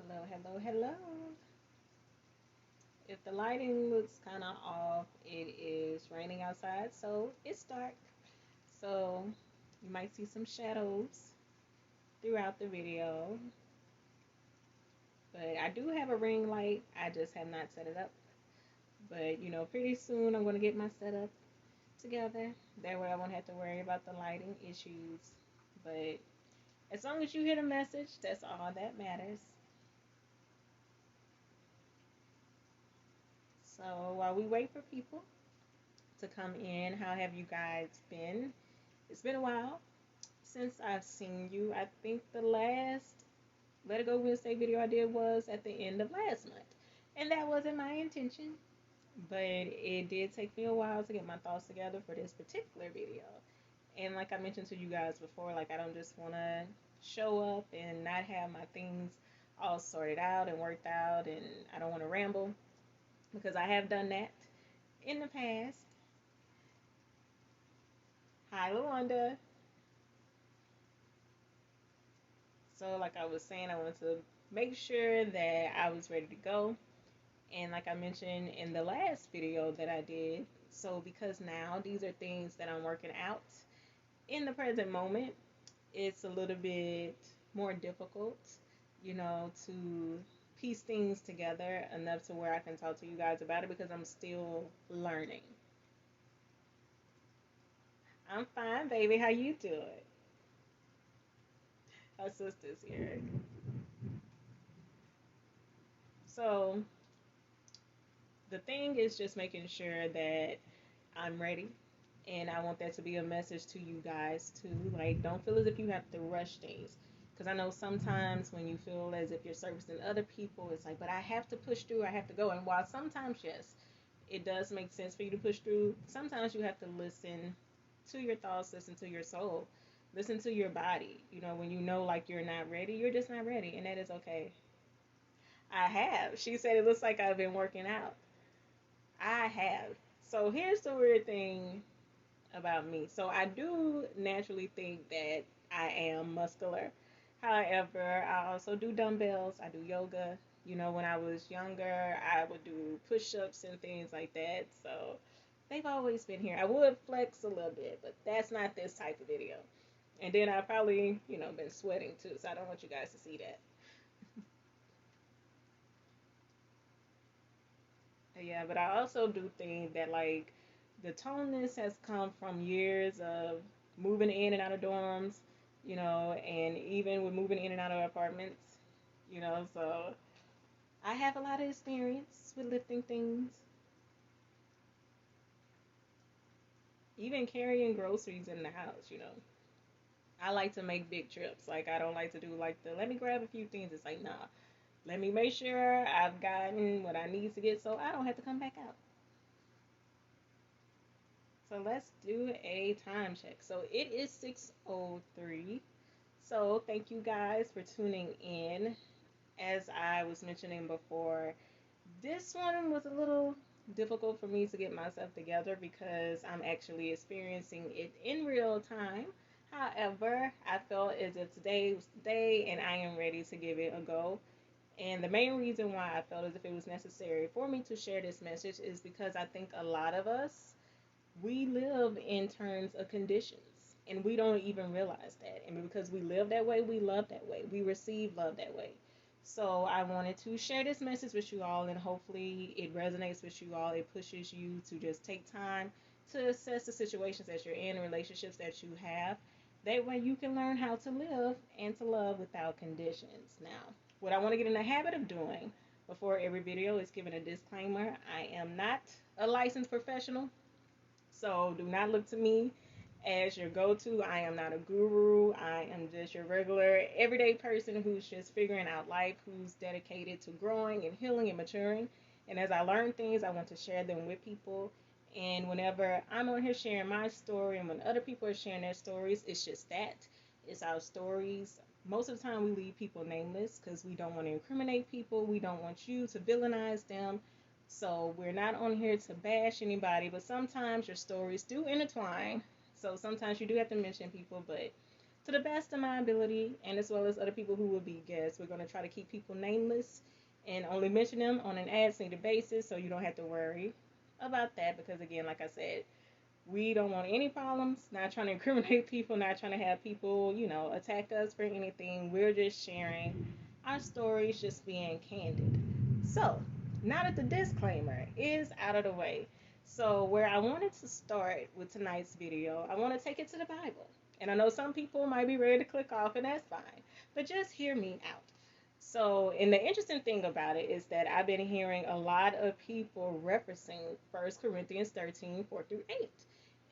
Hello, hello, hello. If the lighting looks kind of off, it is raining outside, so it's dark. So you might see some shadows throughout the video. But I do have a ring light, I just have not set it up. But pretty soon I'm going to get my setup together. That way I won't have to worry about the lighting issues. But as long as you hear the message, that's all that matters. So while we wait for people to come in, how have you guys been? It's been a while since I've seen you. I think the last Let It Go Wednesday video I did was at the end of last month. And that wasn't my intention, but it did take me a while to get my thoughts together for this particular video. And like I mentioned to you guys before, like I don't just want to show up and not have my things all sorted out and worked out, and I don't want to ramble because I have done that in the past. Hi, Luanda. So, like I was saying, I wanted to make sure that I was ready to go. And like I mentioned in the last video that I did, so because now these are things that I'm working out in the present moment, it's a little bit more difficult, to piece things together enough to where I can talk to you guys about it because I'm still learning. I'm fine, baby. How you doing? Our sister's here. So the thing is just making sure that I'm ready. And I want that to be a message to you guys too. Like, don't feel as if you have to rush things. Because I know sometimes when you feel as if you're servicing other people, it's like, but I have to push through, I have to go. And while sometimes, yes, it does make sense for you to push through, sometimes you have to listen to your thoughts, listen to your soul, listen to your body. When you know like you're not ready, you're just not ready. And that is okay. I have. She said it looks like I've been working out. I have. So here's the weird thing about me. So I do naturally think that I am muscular. However, I also do dumbbells. I do yoga. When I was younger, I would do push-ups and things like that. So they've always been here. I would flex a little bit, but that's not this type of video. And then I probably, been sweating too. So I don't want you guys to see that. Yeah, but I also do think that like the toneness has come from years of moving in and out of dorms, and even with moving in and out of apartments, so I have a lot of experience with lifting things, even carrying groceries in the house. I like to make big trips. Like I don't like to do like the let me grab a few things. It's like nah, let me make sure I've gotten what I need to get so I don't have to come back out. So let's do a time check. So it is 6:03. So thank you guys for tuning in. As I was mentioning before, this one was a little difficult for me to get myself together because I'm actually experiencing it in real time. However, I felt as if today was the day and I am ready to give it a go. And the main reason why I felt as if it was necessary for me to share this message is because I think a lot of us we live in terms of conditions and we don't even realize that, and because we live that way we love that way, we receive love that way. So I wanted to share this message with you all, and hopefully it resonates with you all. It pushes you to just take time to assess the situations that you're in, relationships that you have. That way you can learn how to live and to love without conditions. Now, what I want to get in the habit of doing before every video is giving a disclaimer. I am not a licensed professional, so do not look to me as your go-to. I am not a guru. I am just your regular, everyday person who's just figuring out life, who's dedicated to growing and healing and maturing. And as I learn things, I want to share them with people. And whenever I'm on here sharing my story and when other people are sharing their stories, it's just that. It's our stories. Most of the time, we leave people nameless because we don't want to incriminate people. We don't want you to villainize them. So we're not on here to bash anybody, but sometimes your stories do intertwine. So sometimes you do have to mention people, but to the best of my ability, and as well as other people who will be guests. We're going to try to keep people nameless and only mention them on an as-needed basis, so you don't have to worry about that. Because again, like I said, we don't want any problems. Not trying to incriminate people, not trying to have people, attack us for anything. We're just sharing our stories, just being candid. So, now that the disclaimer is out of the way, so where I wanted to start with tonight's video, I want to take it to the Bible. And I know some people might be ready to click off, and that's fine. But just hear me out. So, and the interesting thing about it is that I've been hearing a lot of people referencing 1 Corinthians 13, 4 through 8.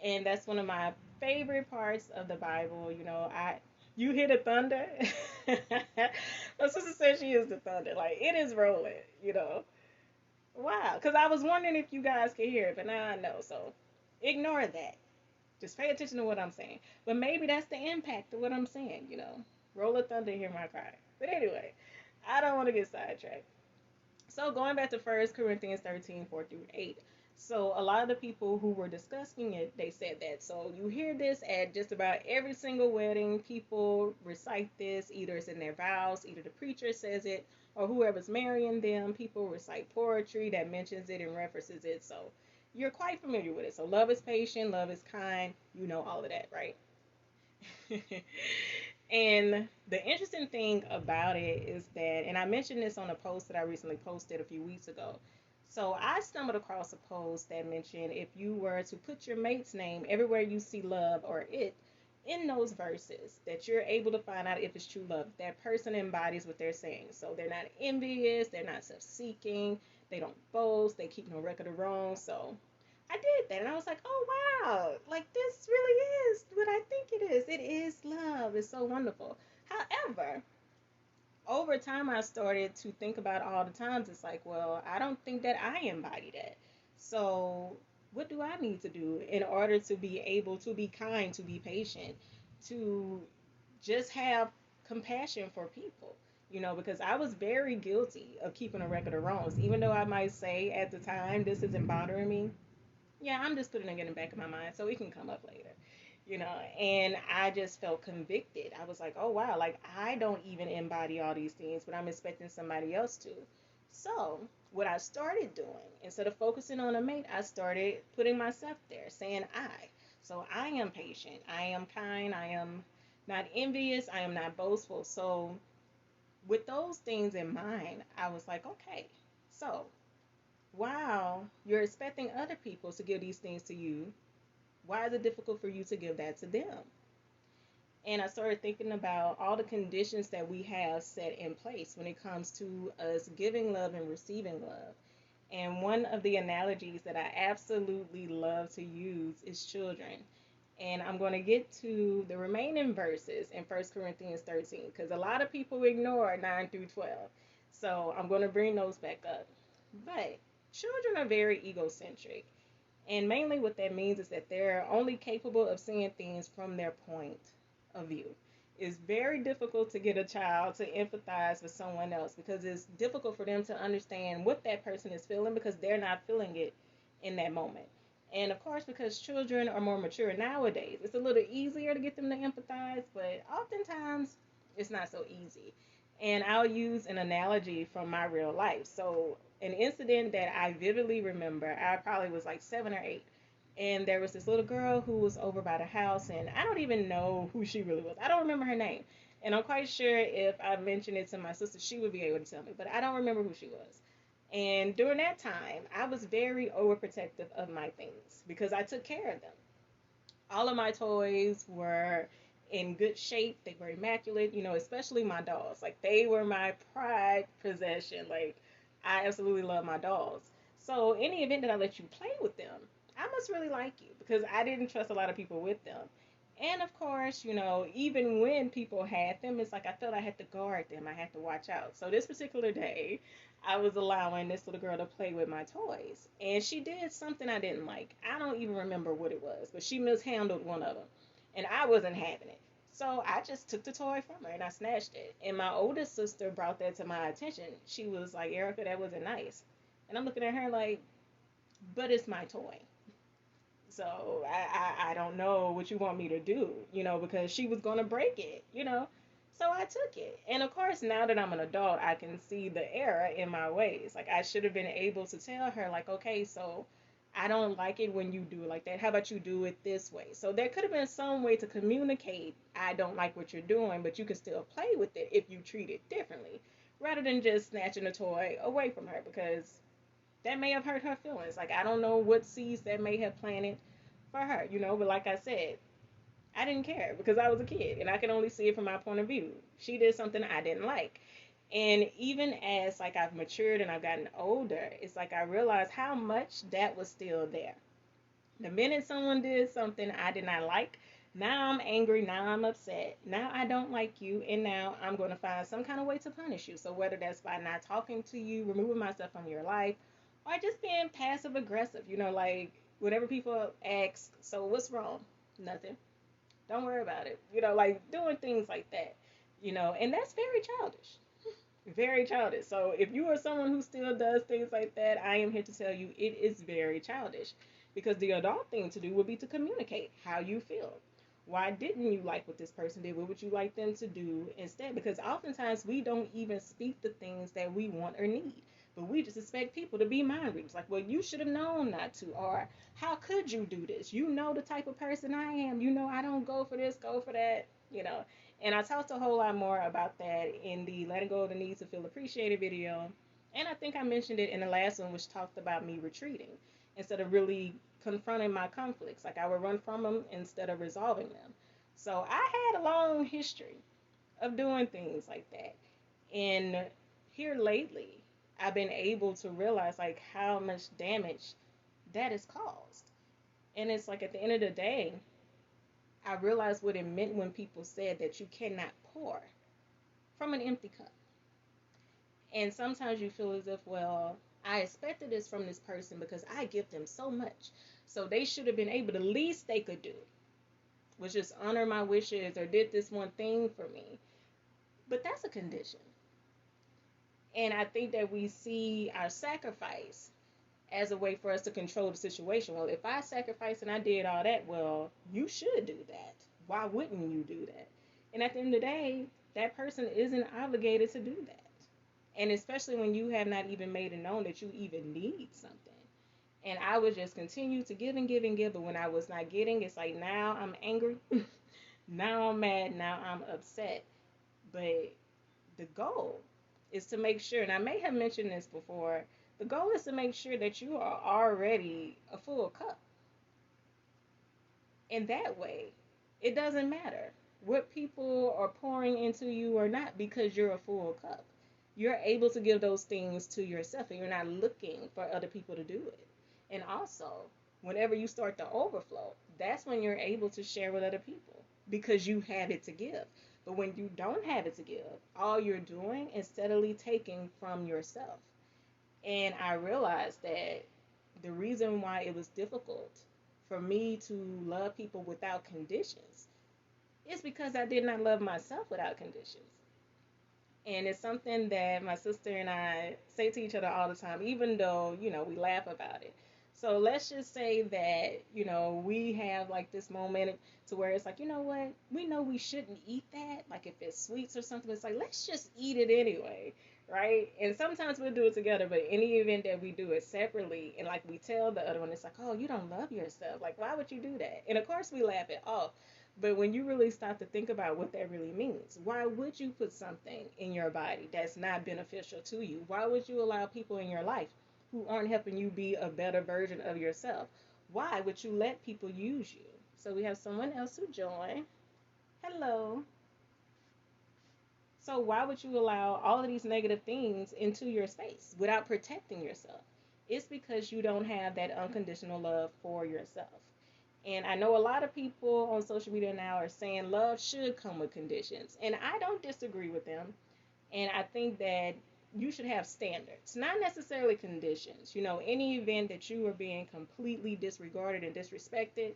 And that's one of my favorite parts of the Bible. You hear the thunder? My sister said she is the thunder. Like, it is rolling. Wow. Because I was wondering if you guys could hear it, but now I know. So ignore that. Just pay attention to what I'm saying. But maybe that's the impact of what I'm saying. Roll of thunder, hear my cry. But anyway, I don't want to get sidetracked. So going back to 1 Corinthians 13, 4 through 8. So a lot of the people who were discussing it, they said that. So you hear this at just about every single wedding. People recite this. Either it's in their vows, either the preacher says it, or whoever's marrying them. People recite poetry that mentions it and references it. So you're quite familiar with it. So love is patient, love is kind. You know all of that, right? And the interesting thing about it is that, and I mentioned this on a post that I recently posted a few weeks ago. So I stumbled across a post that mentioned if you were to put your mate's name everywhere you see love or it in those verses, that you're able to find out if it's true love. That person embodies what they're saying. So they're not envious, they're not self-seeking, they don't boast, they keep no record of wrong. So I did that, and I was like, oh wow, like this really is what I think it is. It is love. It's so wonderful. However, over time I started to think about all the times it's like, well, I don't think that I embody that. So what do I need to do in order to be able to be kind, to be patient, to just have compassion for people? Because I was very guilty of keeping a record of wrongs, even though I might say at the time this isn't bothering me. Yeah, I'm just putting it in the back of my mind so it can come up later. And I just felt convicted. I was like, oh wow, like I don't even embody all these things, but I'm expecting somebody else to. So what I started doing, instead of focusing on a mate, I started putting myself there, saying I. So I am patient, I am kind, I am not envious, I am not boastful. So with those things in mind, I was like, okay, so wow, you're expecting other people to give these things to you. Why is it difficult for you to give that to them? And I started thinking about all the conditions that we have set in place when it comes to us giving love and receiving love. And one of the analogies that I absolutely love to use is children. And I'm going to get to the remaining verses in 1 Corinthians 13 because a lot of people ignore 9 through 12. So I'm going to bring those back up. But children are very egocentric. And mainly what that means is that they're only capable of seeing things from their point of view. It's very difficult to get a child to empathize with someone else because it's difficult for them to understand what that person is feeling because they're not feeling it in that moment. And of course, because children are more mature nowadays, it's a little easier to get them to empathize, but oftentimes it's not so easy. And I'll use an analogy from my real life. So an incident that I vividly remember, I probably was like 7 or 8. And there was this little girl who was over by the house, and I don't even know who she really was. I don't remember her name. And I'm quite sure if I mentioned it to my sister, she would be able to tell me, but I don't remember who she was. And during that time, I was very overprotective of my things because I took care of them. All of my toys were in good shape. They were immaculate, especially my dolls. Like, they were my pride possession. Like, I absolutely love my dolls. So any event that I let you play with them, I must really like you because I didn't trust a lot of people with them. And of course, even when people had them, it's like I felt I had to guard them. I had to watch out. So this particular day, I was allowing this little girl to play with my toys. And she did something I didn't like. I don't even remember what it was, but she mishandled one of them. And I wasn't having it. So I just took the toy from her and I snatched it. And my oldest sister brought that to my attention. She was like, Erica, that wasn't nice. And I'm looking at her like, but it's my toy. So I don't know what you want me to do, because she was going to break it. So I took it. And of course, now that I'm an adult, I can see the error in my ways. Like, I should have been able to tell her, like, okay, so I don't like it when you do it like that. How about you do it this way? So there could have been some way to communicate, I don't like what you're doing, but you can still play with it if you treat it differently, rather than just snatching a toy away from her, because that may have hurt her feelings. Like, I don't know what seeds that may have planted for her. But like I said, I didn't care because I was a kid and I can only see it from my point of view. She did something I didn't like. And even as like I've matured and I've gotten older, it's like I realized how much that was still there. The minute someone did something I did not like, now I'm angry, now I'm upset, now I don't like you, and now I'm going to find some kind of way to punish you. So whether that's by not talking to you, removing myself from your life, or just being passive aggressive, like whenever people ask, so what's wrong? Nothing. Don't worry about it. Like doing things like that, and that's very childish. Very childish. So if you are someone who still does things like that, I am here to tell you it is very childish. Because the adult thing to do would be to communicate how you feel. Why didn't you like what this person did? What would you like them to do instead? Because oftentimes we don't even speak the things that we want or need. But we just expect people to be mind readers. Like, well, you should have known not to. Or, how could you do this? You know the type of person I am. I don't go for this, go for that. And I talked a whole lot more about that in the Letting Go of the Need to Feel Appreciated video. And I think I mentioned it in the last one, which talked about me retreating instead of really confronting my conflicts. Like, I would run from them instead of resolving them. So I had a long history of doing things like that. And here lately, I've been able to realize like how much damage that has caused. And it's like at the end of the day, I realized what it meant when people said that you cannot pour from an empty cup. And sometimes you feel as if, well, I expected this from this person because I give them so much. So they should have been able, the least they could do was just honor my wishes or did this one thing for me. But that's a condition. And I think that we see our sacrifice as a way for us to control the situation. Well, if I sacrificed and I did all that, well, you should do that. Why wouldn't you do that? And at the end of the day, that person isn't obligated to do that. And especially when you have not even made it known that you even need something. And I would just continue to give and give and give. But when I was not getting, it's like now I'm angry. Now I'm mad. Now I'm upset. But the goal is to make sure, and I may have mentioned this before, the goal is to make sure that you are already a full cup. In that way, it doesn't matter what people are pouring into you or not because you're a full cup. You're able to give those things to yourself and you're not looking for other people to do it. And also, whenever you start to overflow, that's when you're able to share with other people because you have it to give. But when you don't have it to give, all you're doing is steadily taking from yourself. And I realized that the reason why it was difficult for me to love people without conditions is because I did not love myself without conditions. And it's something that my sister and I say to each other all the time, even though, we laugh about it. So let's just say that, we have like this moment to where it's like, you know what? We know we shouldn't eat that. Like if it's sweets or something, it's like, let's just eat it anyway. Right? And sometimes we'll do it together, but any event that we do it separately, and like we tell the other one, it's like, oh, you don't love yourself. Like, why would you do that? And of course, we laugh it off. But when you really stop to think about what that really means, why would you put something in your body that's not beneficial to you? Why would you allow people in your life who aren't helping you be a better version of yourself? Why would you let people use you? So we have someone else who joined. Hello. So why would you allow all of these negative things into your space without protecting yourself? It's because you don't have that unconditional love for yourself. And I know a lot of people on social media now are saying love should come with conditions. And I don't disagree with them. And I think that you should have standards, not necessarily conditions. Any event that you are being completely disregarded and disrespected,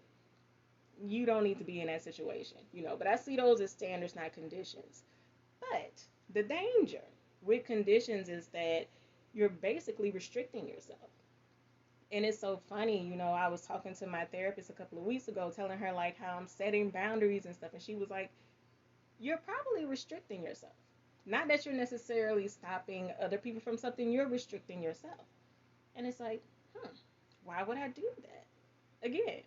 you don't need to be in that situation. But I see those as standards, not conditions. But the danger with conditions is that you're basically restricting yourself. And it's so funny, I was talking to my therapist a couple of weeks ago, telling her like how I'm setting boundaries and stuff, and she was like, "You're probably restricting yourself. Not that you're necessarily stopping other people from something, you're restricting yourself." And it's like, hmm, why would I do that? Again,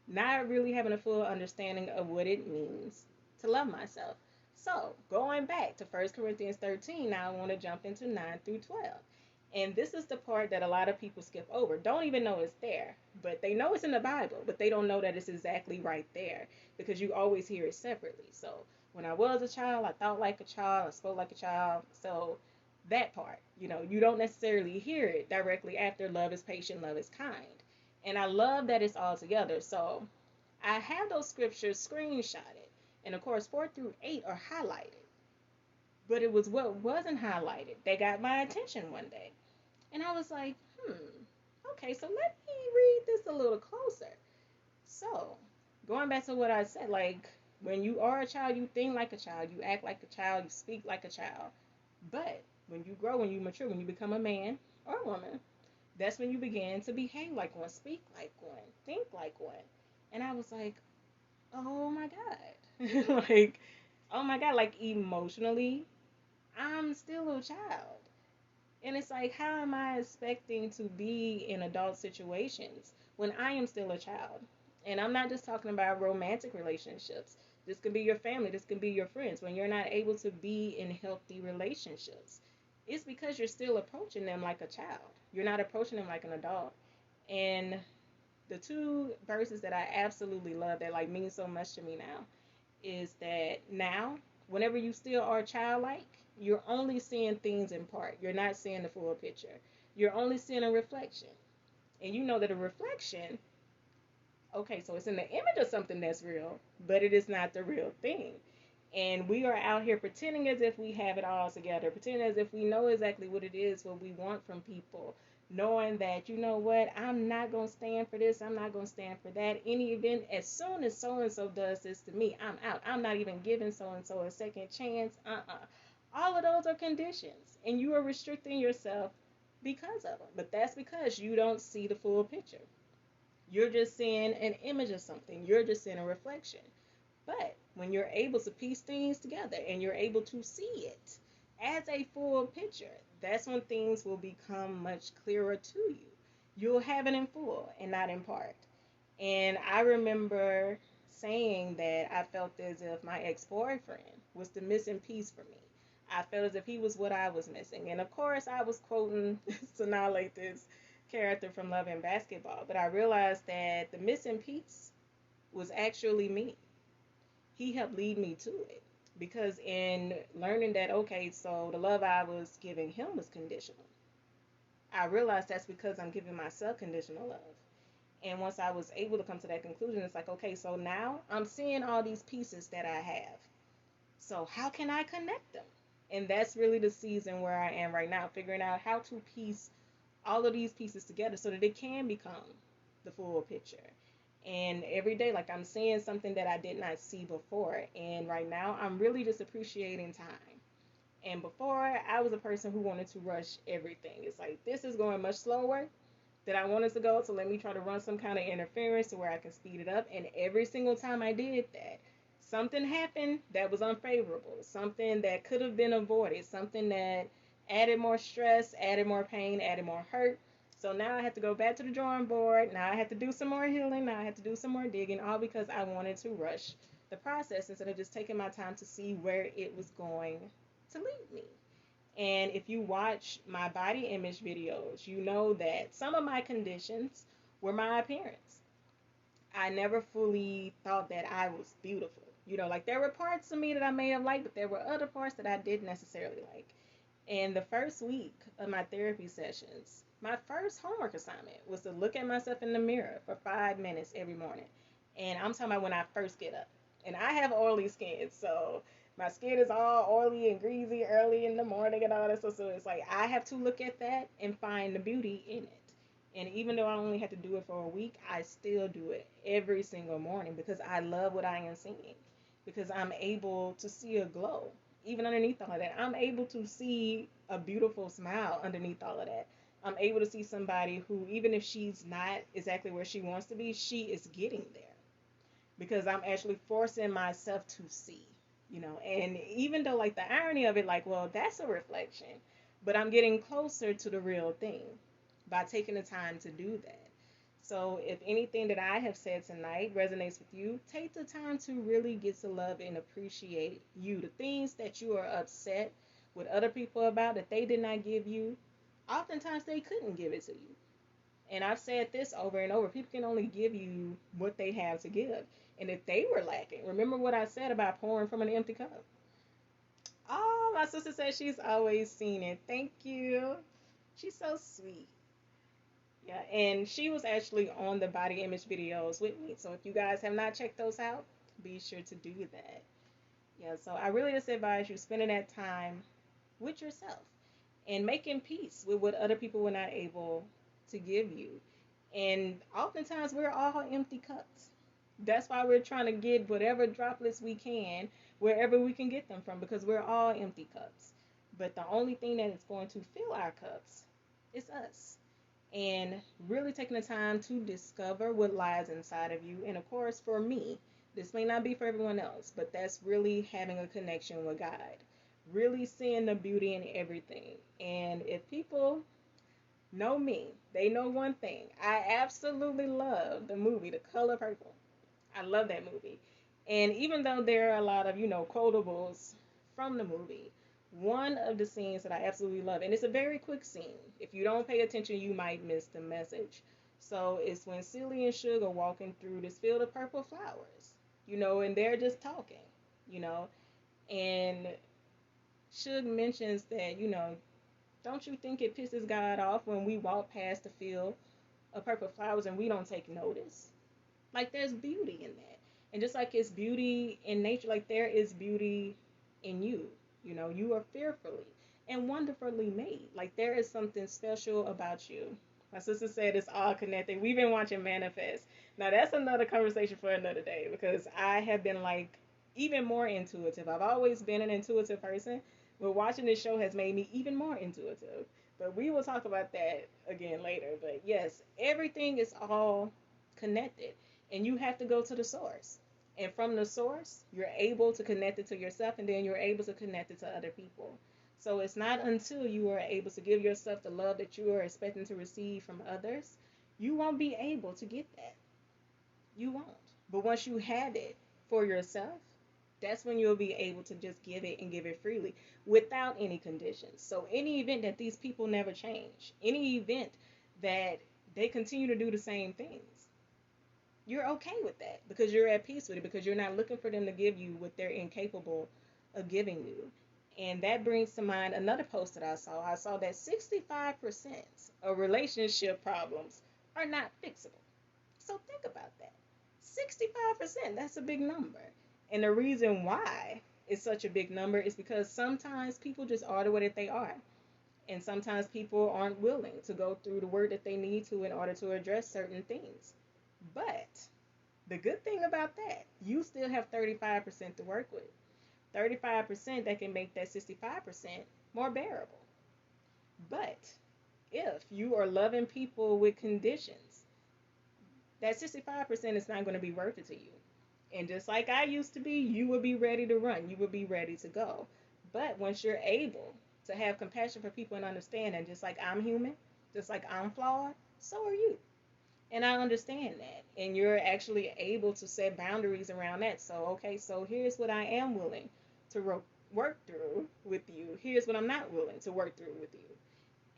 not really having a full understanding of what it means to love myself. So, going back to 1 Corinthians 13, now I want to jump into 9 through 12. And this is the part that a lot of people skip over. Don't even know it's there, but they know it's in the Bible, but they don't know that it's exactly right there because you always hear it separately. So, when I was a child, I thought like a child, I spoke like a child. So, that part, you don't necessarily hear it directly after love is patient, love is kind. And I love that it's all together. So I have those scriptures screenshotted. And of course, 4 through 8 are highlighted. But it was what wasn't highlighted that got my attention one day. And I was like, okay, so let me read this a little closer. So, going back to what I said, like, when you are a child, you think like a child, you act like a child, you speak like a child. But when you grow, when you mature, when you become a man or a woman, that's when you begin to behave like one, speak like one, think like one. And I was like, oh my God. Like, oh my God, like emotionally, I'm still a child. And it's like, how am I expecting to be in adult situations when I am still a child? And I'm not just talking about romantic relationships. This can be your family, this can be your friends. When you're not able to be in healthy relationships, it's because you're still approaching them like a child. You're not approaching them like an adult. And the two verses that I absolutely love that like mean so much to me now is that now, whenever you still are childlike, you're only seeing things in part. You're not seeing the full picture. You're only seeing a reflection. And you know that a reflection, okay, so it's in the image of something that's real, but it is not the real thing. And we are out here pretending as if we have it all together, pretending as if we know exactly what it is, what we want from people, knowing that, you know what, I'm not going to stand for this, I'm not going to stand for that. Any event, as soon as so and so does this to me, I'm out. I'm not even giving so and so a second chance. All of those are conditions, and you are restricting yourself because of them. But that's because you don't see the full picture. You're just seeing an image of something, you're just seeing a reflection. But when you're able to piece things together and you're able to see it as a full picture, that's when things will become much clearer to you. You'll have it in full and not in part. And I remember saying that I felt as if my ex boyfriend was the missing piece for me. I felt as if he was what I was missing. And of course, I was quoting Sanaa Lathan's character from Love and Basketball, but I realized that the missing piece was actually me. He helped lead me to it. Because in learning that, okay, so the love I was giving him was conditional, I realized that's because I'm giving myself conditional love. And once I was able to come to that conclusion, it's like, okay, so now I'm seeing all these pieces that I have. So how can I connect them? And that's really the season where I am right now, figuring out how to piece all of these pieces together so that it can become the full picture. And every day, like I'm seeing something that I did not see before. And right now, I'm really just appreciating time. And before, I was a person who wanted to rush everything. It's like, this is going much slower than I wanted to go, so let me try to run some kind of interference to where I can speed it up. And every single time I did that, something happened that was unfavorable, something that could have been avoided, something that added more stress, added more pain, added more hurt. So now I have to go back to the drawing board. Now I have to do some more healing. Now I have to do some more digging, all because I wanted to rush the process instead of just taking my time to see where it was going to lead me. And if you watch my body image videos, you know that some of my conditions were my appearance. I never fully thought that I was beautiful. Like there were parts of me that I may have liked, but there were other parts that I didn't necessarily like. And the first week of my therapy sessions, my first homework assignment was to look at myself in the mirror for 5 minutes every morning. And I'm talking about when I first get up. And I have oily skin, so my skin is all oily and greasy early in the morning and all that stuff. So it's like I have to look at that and find the beauty in it. And even though I only had to do it for a week, I still do it every single morning because I love what I am seeing. Because I'm able to see a glow even underneath all of that. I'm able to see a beautiful smile underneath all of that. I'm able to see somebody who, even if she's not exactly where she wants to be, she is getting there because I'm actually forcing myself to see, And even though, like, the irony of it, like, well, that's a reflection, but I'm getting closer to the real thing by taking the time to do that. So, if anything that I have said tonight resonates with you, take the time to really get to love and appreciate you. The things that you are upset with other people about that they did not give you, oftentimes they couldn't give it to you. And I've said this over and over, people can only give you what they have to give. And if they were lacking, remember what I said about pouring from an empty cup? Oh, my sister says she's always seen it. Thank you. She's so sweet. Yeah, and she was actually on the body image videos with me. So if you guys have not checked those out, be sure to do that. Yeah, so I really just advise you spending that time with yourself and making peace with what other people were not able to give you. And oftentimes we're all empty cups. That's why we're trying to get whatever droplets we can wherever we can get them from, because we're all empty cups. But the only thing that is going to fill our cups is us. And really taking the time to discover what lies inside of you. And of course, for me, this may not be for everyone else, but that's really having a connection with God, really seeing the beauty in everything. And if people know me, they know one thing. I absolutely love the movie The Color Purple. I love that movie. And even though there are a lot of, quotables from the movie, one of the scenes that I absolutely love, and it's a very quick scene. If you don't pay attention, you might miss the message. So it's when Celie and Suge are walking through this field of purple flowers, and they're just talking, you know, and Suge mentions that, don't you think it pisses God off when we walk past the field of purple flowers and we don't take notice? Like, there's beauty in that. And just like it's beauty in nature, like there is beauty in you. You are fearfully and wonderfully made. Like, there is something special about you. My sister said it's all connected. We've been watching Manifest. Now, that's another conversation for another day because I have been, like, even more intuitive. I've always been an intuitive person, but watching this show has made me even more intuitive. But we will talk about that again later. But yes, everything is all connected, and you have to go to the source. And from the source, you're able to connect it to yourself, and then you're able to connect it to other people. So it's not until you are able to give yourself the love that you are expecting to receive from others, you won't be able to get that. You won't. But once you have it for yourself, that's when you'll be able to just give it and give it freely without any conditions. So any event that these people never change, any event that they continue to do the same things, you're okay with that because you're at peace with it, because you're not looking for them to give you what they're incapable of giving you. And that brings to mind another post that I saw. I saw that 65% of relationship problems are not fixable. So think about that. 65%, that's a big number. And the reason why it's such a big number is because sometimes people just are the way that they are. And sometimes people aren't willing to go through the work that they need to in order to address certain things. But the good thing about that, you still have 35% to work with. 35% that can make that 65% more bearable. But if you are loving people with conditions, that 65% is not going to be worth it to you. And just like I used to be, you will be ready to run. You will be ready to go. But once you're able to have compassion for people and understand, and just like I'm human, just like I'm flawed, so are you. And I understand that. And you're actually able to set boundaries around that. So, okay, so here's what I am willing to work through with you. Here's what I'm not willing to work through with you.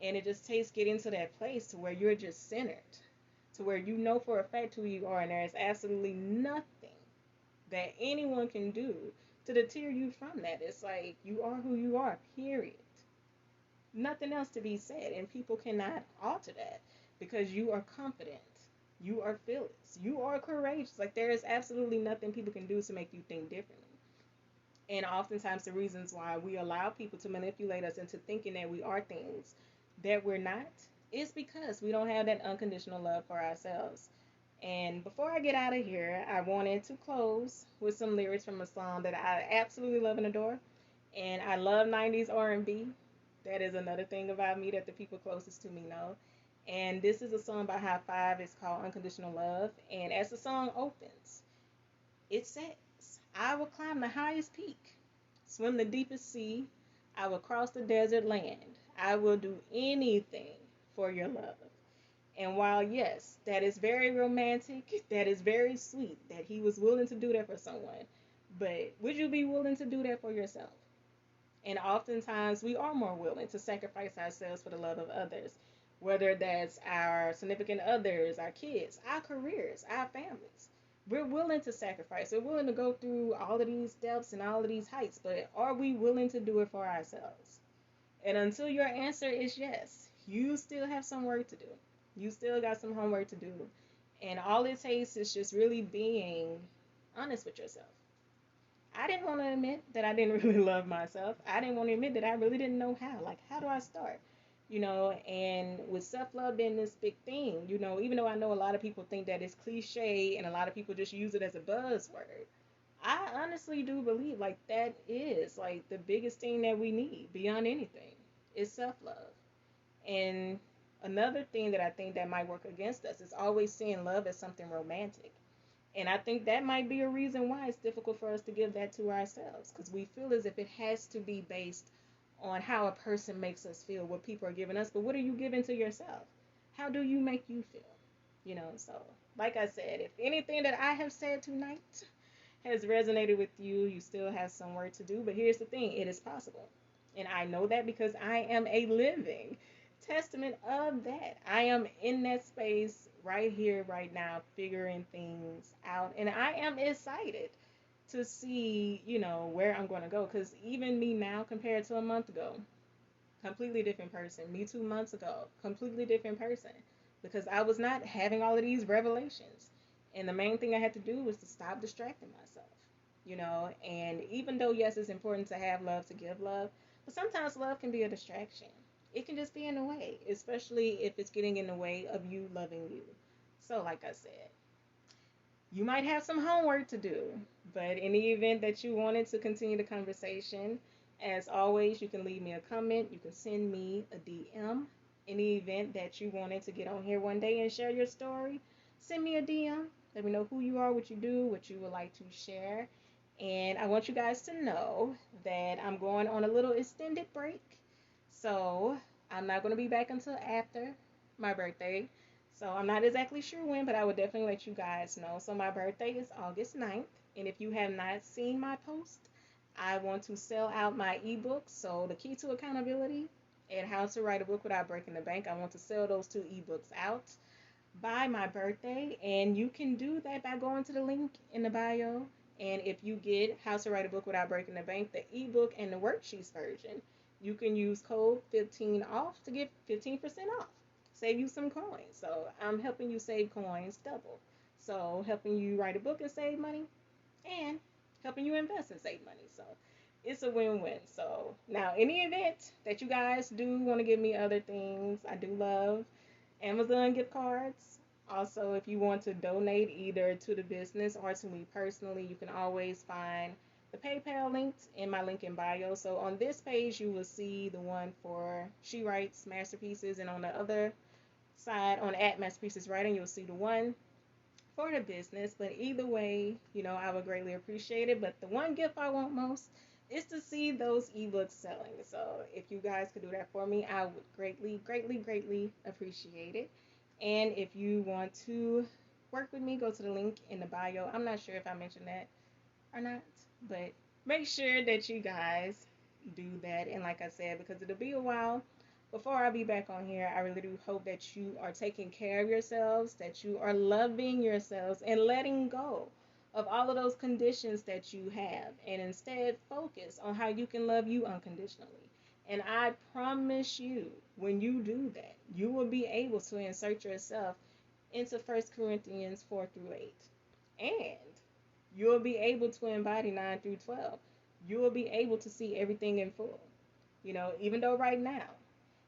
And it just takes getting to that place to where you're just centered, to where you know for a fact who you are, and there's absolutely nothing that anyone can do to deter you from that. It's like you are who you are, period. Nothing else to be said, and people cannot alter that because you are confident, you are fearless, you are courageous. Like, there is absolutely nothing people can do to make you think differently. And oftentimes the reasons why we allow people to manipulate us into thinking that we are things that we're not is because we don't have that unconditional love for ourselves. And before I get out of here, I wanted to close with some lyrics from a song that I absolutely love and adore. And I love 90s R&B. That is another thing about me that the people closest to me know. And this is a song by High Five. It's called Unconditional Love. And as the song opens, it says, I will climb the highest peak, swim the deepest sea. I will cross the desert land. I will do anything for your love. And while, yes, that is very romantic, that is very sweet that he was willing to do that for someone, but would you be willing to do that for yourself? And oftentimes we are more willing to sacrifice ourselves for the love of others, whether that's our significant others, our kids, our careers, our families. We're willing to sacrifice. We're willing to go through all of these depths and all of these heights, but are we willing to do it for ourselves? And until your answer is yes, you still have some work to do. You still got some homework to do. And all it takes is just really being honest with yourself. I didn't want to admit that I didn't really love myself. I didn't want to admit that I really didn't know how. Like, how do I start? And with self love being this big thing, even though I know a lot of people think that it's cliche and a lot of people just use it as a buzzword, I honestly do believe like that is like the biggest thing that we need beyond anything is self love. And another thing that I think that might work against us is always seeing love as something romantic. And I think that might be a reason why it's difficult for us to give that to ourselves because we feel as if it has to be based on how a person makes us feel, what people are giving us. But what are you giving to yourself? How do you make you feel? So like I said, if anything that I have said tonight has resonated with you, you still have some work to do. But here's the thing, it is possible. And I know that because I am a living testament of that. I am in that space right here, right now, figuring things out. And I am excited to see, where I'm going to go. Because even me now compared to a month ago, completely different person. Me 2 months ago, completely different person. Because I was not having all of these revelations. And the main thing I had to do was to stop distracting myself. And even though, yes, it's important to have love, to give love, but sometimes love can be a distraction. It can just be in the way, especially if it's getting in the way of you loving you. So, like I said, you might have some homework to do, but in the event that you wanted to continue the conversation, as always, you can leave me a comment. You can send me a DM. In the event that you wanted to get on here one day and share your story, send me a DM. Let me know who you are, what you do, what you would like to share. And I want you guys to know that I'm going on a little extended break. So I'm not going to be back until after my birthday. So I'm not exactly sure when, but I will definitely let you guys know. So my birthday is August 9th. And if you have not seen my post, I want to sell out my ebook. So the key to accountability and how to write a book without breaking the bank. I want to sell those two ebooks out by my birthday. And you can do that by going to the link in the bio. And if you get How to Write a Book Without Breaking the Bank, the ebook and the worksheets version, you can use code 15 off to get 15% off. Save you some coins. So I'm helping you save coins double. So helping you write a book and save money and helping you invest and save money. So it's a win-win. So now in the event that you guys do want to give me other things, I do love Amazon gift cards. Also, if you want to donate either to the business or to me personally, you can always find the PayPal links in my link in bio. So on this page, you will see the one for She Writes Masterpieces, and on the other side, on at Masterpieces Writing, you'll see the one for the business. But either way, I would greatly appreciate it. But the one gift I want most is to see those ebooks selling. So if you guys could do that for me, I would greatly, greatly, greatly appreciate it. And if you want to work with me, go to the link in the bio. I'm not sure if I mentioned that or not, but make sure that you guys do that. And like I said, because it'll be a while before I be back on here, I really do hope that you are taking care of yourselves, that you are loving yourselves and letting go of all of those conditions that you have, and instead focus on how you can love you unconditionally. And I promise you, when you do that, you will be able to insert yourself into 1 Corinthians 4 through 8. And you'll be able to embody 9 through 12. You will be able to see everything in full. Even though right now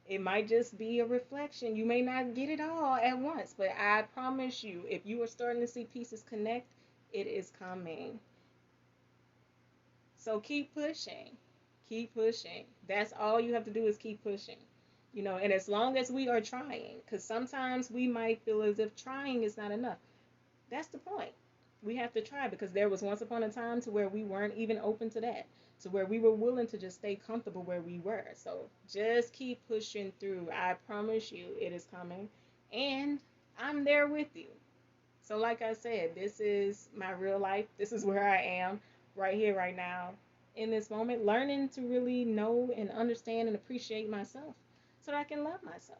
it might just be a reflection. You may not get it all at once, but I promise you, if you are starting to see pieces connect, it is coming. So keep pushing. Keep pushing. That's all you have to do is keep pushing. And as long as we are trying, because sometimes we might feel as if trying is not enough. That's the point. We have to try because there was once upon a time to where we weren't even open to that, to where we were willing to just stay comfortable where we were. So just keep pushing through. I promise you it is coming. And I'm there with you. So, like I said, this is my real life. This is where I am right here, right now, in this moment, learning to really know and understand and appreciate myself so that I can love myself.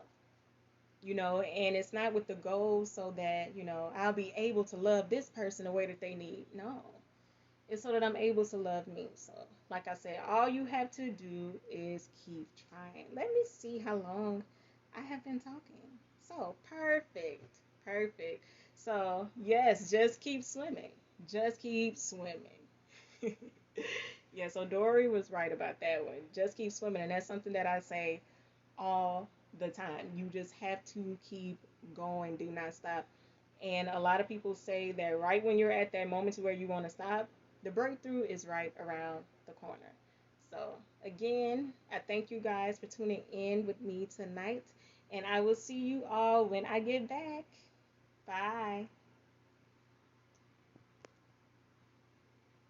And it's not with the goal so that, I'll be able to love this person the way that they need. No, it's so that I'm able to love me. So, like I said, all you have to do is keep trying. Let me see how long I have been talking. So, perfect. Perfect. So, yes, just keep swimming. Just keep swimming. Yeah, so Dory was right about that one. Just keep swimming. And that's something that I say all the time. You just have to keep going. Do not stop. And a lot of people say that right when you're at that moment to where you want to stop, the breakthrough is right around the corner. So, again, I thank you guys for tuning in with me tonight. And I will see you all when I get back. Bye.